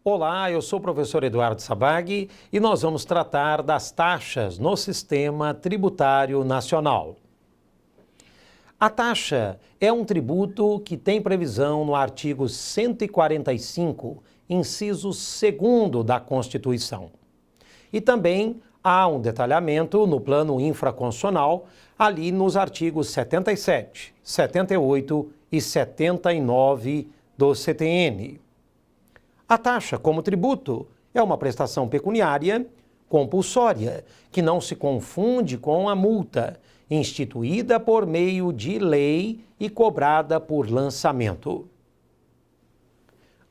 Olá, eu sou o professor Eduardo Sabag e nós vamos tratar das taxas no Sistema Tributário Nacional. A taxa é um tributo que tem previsão no artigo 145, inciso 2º da Constituição. E também há um detalhamento no plano infraconstitucional, ali nos artigos 77, 78 e 79 do CTN. A taxa, como tributo, é uma prestação pecuniária compulsória, que não se confunde com a multa, instituída por meio de lei e cobrada por lançamento.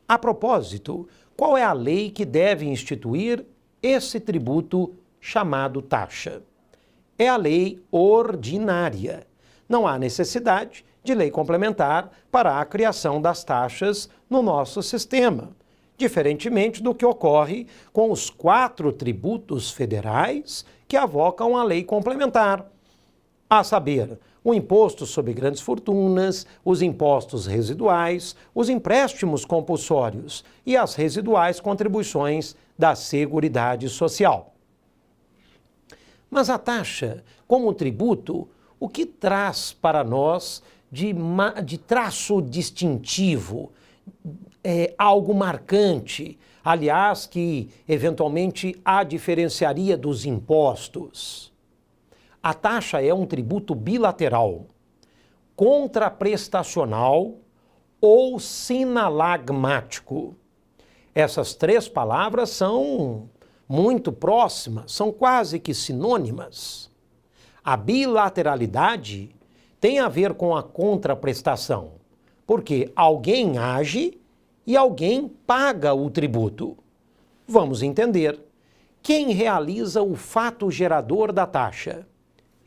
A propósito, qual é a lei que deve instituir esse tributo chamado taxa? É a lei ordinária. Não há necessidade de lei complementar para a criação das taxas no nosso sistema, diferentemente do que ocorre com os 4 tributos federais que avocam a lei complementar, a saber, o imposto sobre grandes fortunas, os impostos residuais, os empréstimos compulsórios e as residuais contribuições da Seguridade Social. Mas a taxa, como tributo, o que traz para nós de traço distintivo, algo marcante, aliás, que eventualmente a diferenciaria dos impostos? A taxa é um tributo bilateral, contraprestacional ou sinalagmático. Essas 3 palavras são muito próximas, são quase que sinônimas. A bilateralidade tem a ver com a contraprestação, porque alguém age e alguém paga o tributo. Vamos entender. Quem realiza o fato gerador da taxa?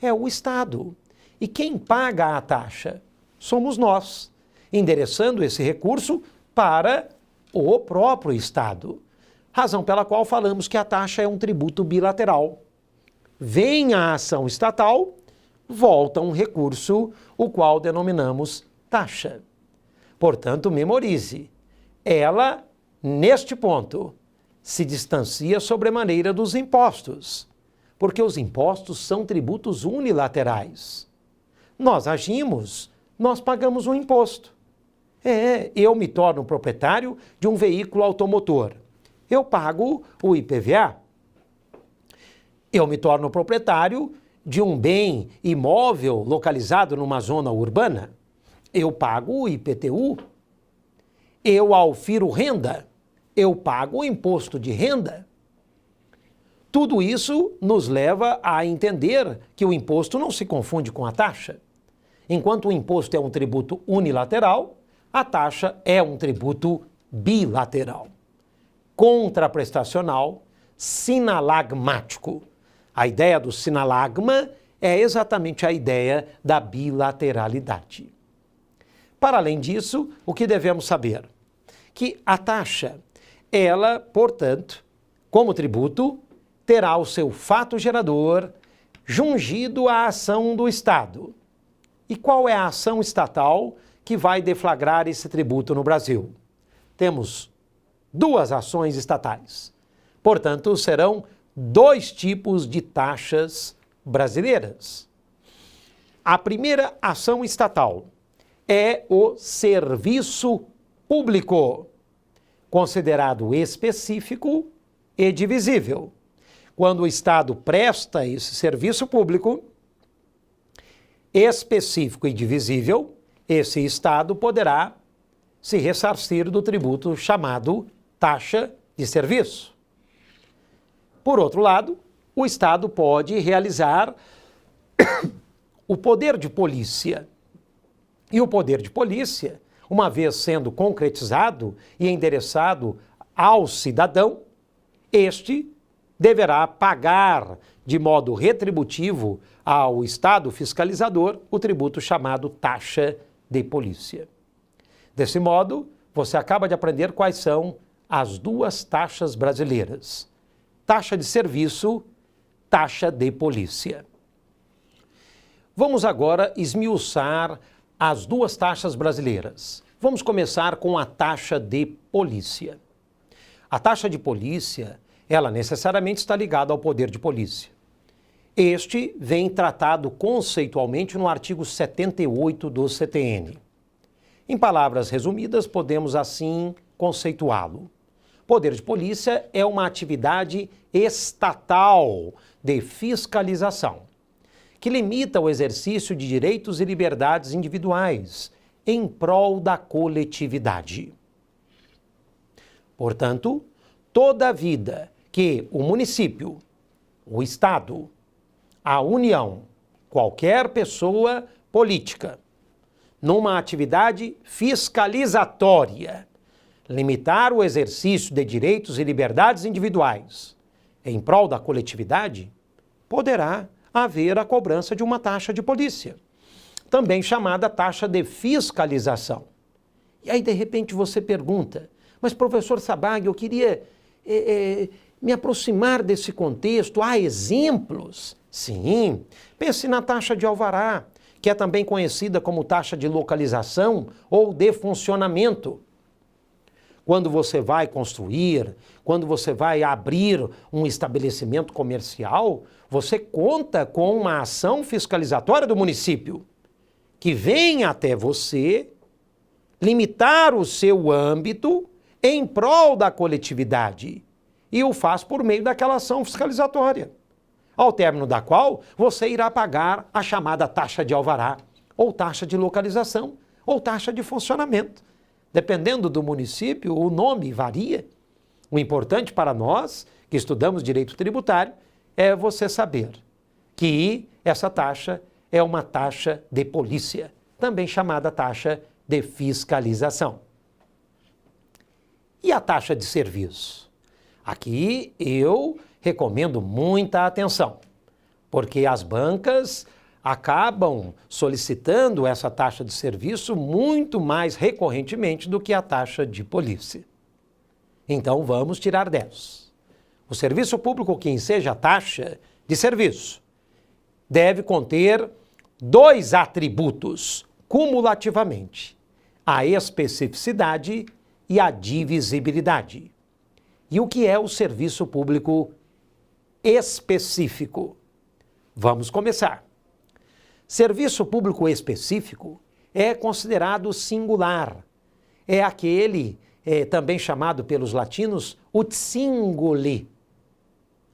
É o Estado. E quem paga a taxa? Somos nós, endereçando esse recurso para o próprio Estado. Razão pela qual falamos que a taxa é um tributo bilateral. Vem a ação estatal, volta um recurso, o qual denominamos taxa. Portanto, memorize, ela, neste ponto, se distancia sobremaneira dos impostos, porque os impostos são tributos unilaterais. Nós agimos, nós pagamos um imposto. Eu me torno proprietário de um veículo automotor. Eu pago o IPVA. Eu me torno proprietário de um bem imóvel localizado numa zona urbana. Eu pago o IPTU. Eu aufiro renda. Eu pago o imposto de renda. Tudo isso nos leva a entender que o imposto não se confunde com a taxa. Enquanto o imposto é um tributo unilateral, a taxa é um tributo bilateral, contraprestacional, sinalagmático. A ideia do sinalagma é exatamente a ideia da bilateralidade. Para além disso, o que devemos saber? Que a taxa, ela, portanto, como tributo, terá o seu fato gerador jungido à ação do Estado. E qual é a ação estatal que vai deflagrar esse tributo no Brasil? Temos 2 ações estatais. Portanto, serão 2 tipos de taxas brasileiras. A primeira ação estatal é o serviço público, considerado específico e divisível. Quando o Estado presta esse serviço público específico e divisível, esse Estado poderá se ressarcir do tributo chamado taxa de serviço. Por outro lado, o Estado pode realizar o poder de polícia. E o poder de polícia, uma vez sendo concretizado e endereçado ao cidadão, este deverá pagar de modo retributivo ao Estado fiscalizador o tributo chamado taxa de polícia. Desse modo, você acaba de aprender quais são as 2 taxas brasileiras: taxa de serviço, taxa de polícia. Vamos agora esmiuçar as 2 taxas brasileiras. Vamos começar com a taxa de polícia. A taxa de polícia, ela necessariamente está ligada ao poder de polícia. Este vem tratado conceitualmente no artigo 78 do CTN. Em palavras resumidas, podemos assim conceituá-lo. Poder de polícia é uma atividade estatal de fiscalização, que limita o exercício de direitos e liberdades individuais em prol da coletividade. Portanto, toda vida que o município, o Estado, a União, qualquer pessoa política, numa atividade fiscalizatória, limitar o exercício de direitos e liberdades individuais em prol da coletividade, poderá haver a cobrança de uma taxa de polícia, também chamada taxa de fiscalização. E aí, de repente, você pergunta, mas professor Sabag, eu queria me aproximar desse contexto, há exemplos? Sim, pense na taxa de alvará, que é também conhecida como taxa de localização ou de funcionamento. Quando você vai construir, quando você vai abrir um estabelecimento comercial, você conta com uma ação fiscalizatória do município, que vem até você limitar o seu âmbito em prol da coletividade e o faz por meio daquela ação fiscalizatória, ao término da qual você irá pagar a chamada taxa de alvará, ou taxa de localização, ou taxa de funcionamento. Dependendo do município, o nome varia. O importante para nós, que estudamos direito tributário, é você saber que essa taxa é uma taxa de polícia, também chamada taxa de fiscalização. E a taxa de serviço? Aqui eu recomendo muita atenção, porque as bancas acabam solicitando essa taxa de serviço muito mais recorrentemente do que a taxa de polícia. Então vamos tirar 10. O serviço público que enseja taxa de serviço deve conter 2 atributos cumulativamente: a especificidade e a divisibilidade. E o que é o serviço público específico? Vamos começar. Serviço público específico é considerado singular. É aquele, também chamado pelos latinos, ut singuli,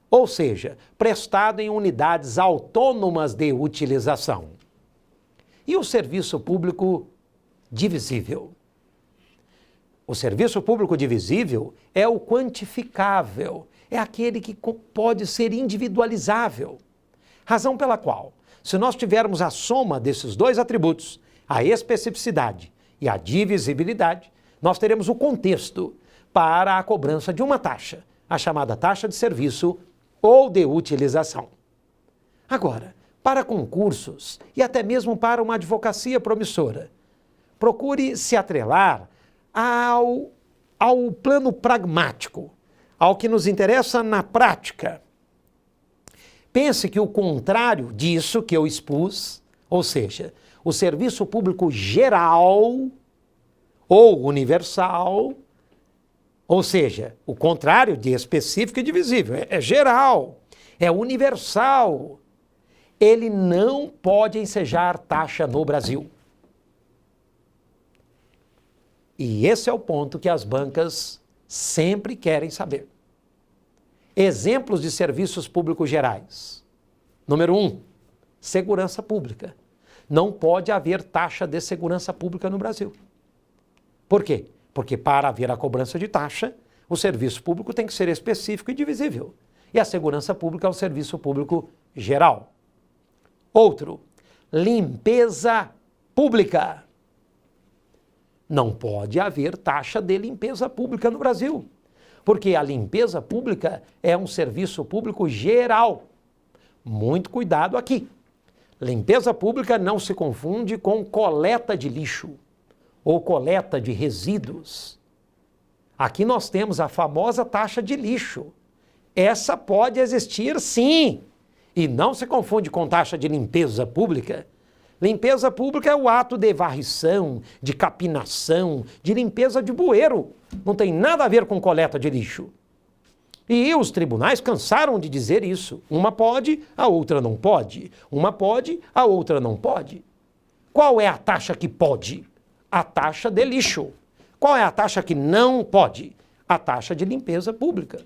ou seja, prestado em unidades autônomas de utilização. E o serviço público divisível? O serviço público divisível é o quantificável, é aquele que pode ser individualizável. Razão pela qual, se nós tivermos a soma desses 2 atributos, a especificidade e a divisibilidade, nós teremos o contexto para a cobrança de uma taxa, a chamada taxa de serviço ou de utilização. Agora, para concursos e até mesmo para uma advocacia promissora, procure se atrelar ao plano pragmático, ao que nos interessa na prática. Pense que o contrário disso que eu expus, ou seja, o serviço público geral ou universal, ou seja, o contrário de específico e divisível, é geral, é universal. Ele não pode ensejar taxa no Brasil. E esse é o ponto que as bancas sempre querem saber. Exemplos de serviços públicos gerais. Número 1, segurança pública. Não pode haver taxa de segurança pública no Brasil. Por quê? Porque para haver a cobrança de taxa, o serviço público tem que ser específico e divisível. E a segurança pública é o serviço público geral. Outro, limpeza pública. Não pode haver taxa de limpeza pública no Brasil, porque a limpeza pública é um serviço público geral. Muito cuidado aqui. Limpeza pública não se confunde com coleta de lixo ou coleta de resíduos. Aqui nós temos a famosa taxa de lixo. Essa pode existir sim, e não se confunde com taxa de limpeza pública. Limpeza pública é o ato de varrição, de capinação, de limpeza de bueiro. Não tem nada a ver com coleta de lixo. E os tribunais cansaram de dizer isso. Uma pode, a outra não pode. Uma pode, a outra não pode. Qual é a taxa que pode? A taxa de lixo. Qual é a taxa que não pode? A taxa de limpeza pública.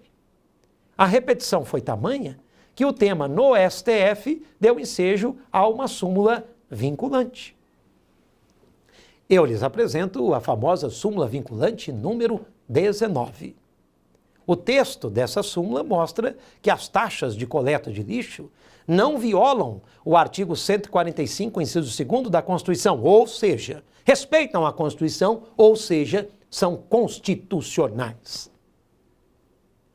A repetição foi tamanha que o tema no STF deu ensejo a uma súmula vinculante. Eu lhes apresento a famosa súmula vinculante número 19. O texto dessa súmula mostra que as taxas de coleta de lixo não violam o artigo 145, inciso 2º da Constituição, ou seja, respeitam a Constituição, ou seja, são constitucionais.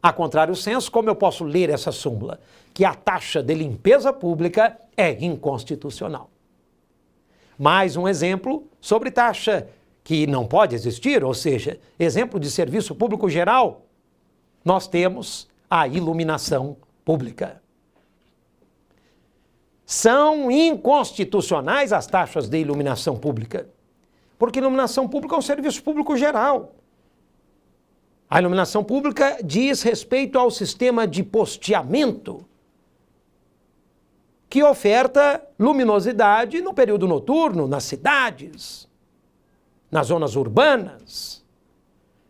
A contrário senso, como eu posso ler essa súmula? Que a taxa de limpeza pública é inconstitucional. Mais um exemplo sobre taxa que não pode existir, ou seja, exemplo de serviço público geral, nós temos a iluminação pública. São inconstitucionais as taxas de iluminação pública, porque iluminação pública é um serviço público geral. A iluminação pública diz respeito ao sistema de posteamento, que oferta luminosidade no período noturno, nas cidades, nas zonas urbanas,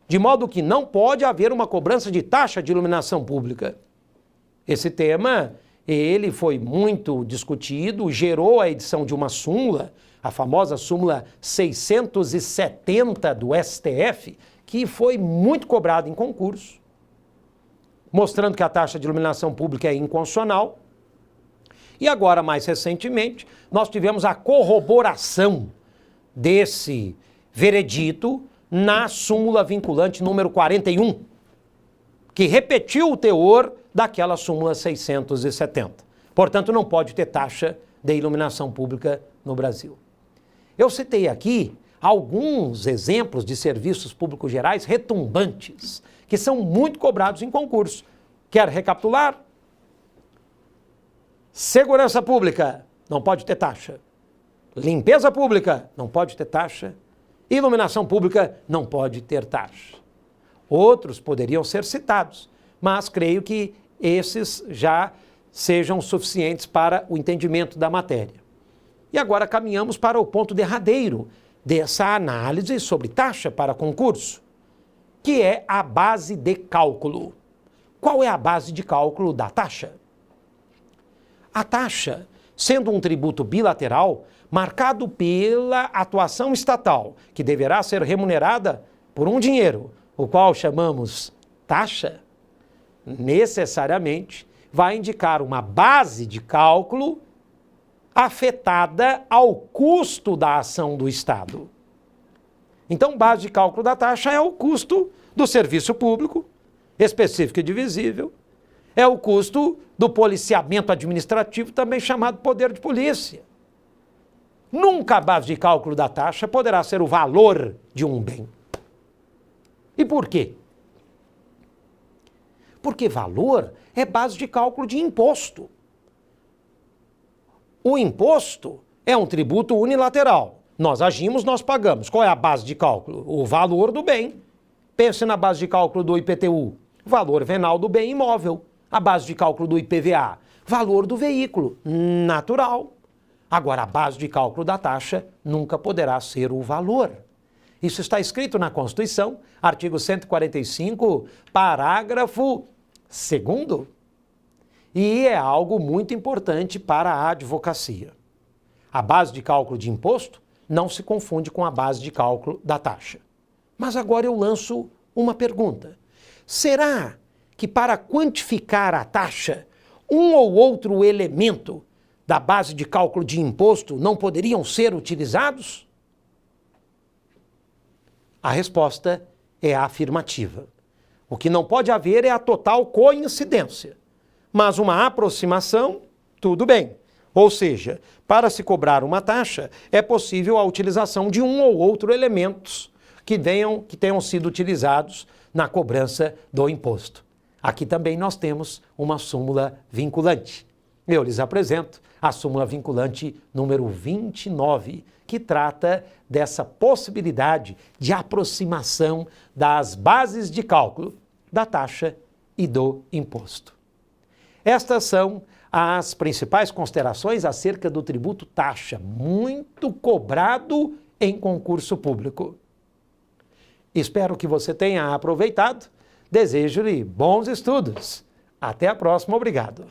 de modo que não pode haver uma cobrança de taxa de iluminação pública. Esse tema, ele foi muito discutido, gerou a edição de uma súmula, a famosa súmula 670 do STF, que foi muito cobrada em concurso, mostrando que a taxa de iluminação pública é inconstitucional. E agora, mais recentemente, nós tivemos a corroboração desse veredito na súmula vinculante número 41, que repetiu o teor daquela súmula 670. Portanto, não pode ter taxa de iluminação pública no Brasil. Eu citei aqui alguns exemplos de serviços públicos gerais retumbantes, que são muito cobrados em concurso. Quero recapitular? Segurança pública, não pode ter taxa. Limpeza pública, não pode ter taxa. Iluminação pública, não pode ter taxa. Outros poderiam ser citados, mas creio que esses já sejam suficientes para o entendimento da matéria. E agora caminhamos para o ponto derradeiro dessa análise sobre taxa para concurso, que é a base de cálculo. Qual é a base de cálculo da taxa? A taxa, sendo um tributo bilateral, marcado pela atuação estatal, que deverá ser remunerada por um dinheiro, o qual chamamos taxa, necessariamente vai indicar uma base de cálculo afetada ao custo da ação do Estado. Então, base de cálculo da taxa é o custo do serviço público, específico e divisível, é o custo do policiamento administrativo, também chamado poder de polícia. Nunca a base de cálculo da taxa poderá ser o valor de um bem. E por quê? Porque valor é base de cálculo de imposto. O imposto é um tributo unilateral. Nós agimos, nós pagamos. Qual é a base de cálculo? O valor do bem. Pense na base de cálculo do IPTU. Valor venal do bem imóvel. A base de cálculo do IPVA. Valor do veículo. Natural. Agora, a base de cálculo da taxa nunca poderá ser o valor. Isso está escrito na Constituição, artigo 145, parágrafo 2º. E é algo muito importante para a advocacia. A base de cálculo de imposto não se confunde com a base de cálculo da taxa. Mas agora eu lanço uma pergunta. Será que para quantificar a taxa, um ou outro elemento da base de cálculo de imposto não poderiam ser utilizados? A resposta é afirmativa. O que não pode haver é a total coincidência. Mas uma aproximação, tudo bem. Ou seja, para se cobrar uma taxa, é possível a utilização de um ou outro elementos que tenham sido utilizados na cobrança do imposto. Aqui também nós temos uma súmula vinculante. Eu lhes apresento a súmula vinculante número 29, que trata dessa possibilidade de aproximação das bases de cálculo da taxa e do imposto. Estas são as principais considerações acerca do tributo taxa, muito cobrado em concurso público. Espero que você tenha aproveitado. Desejo-lhe bons estudos. Até a próxima. Obrigado.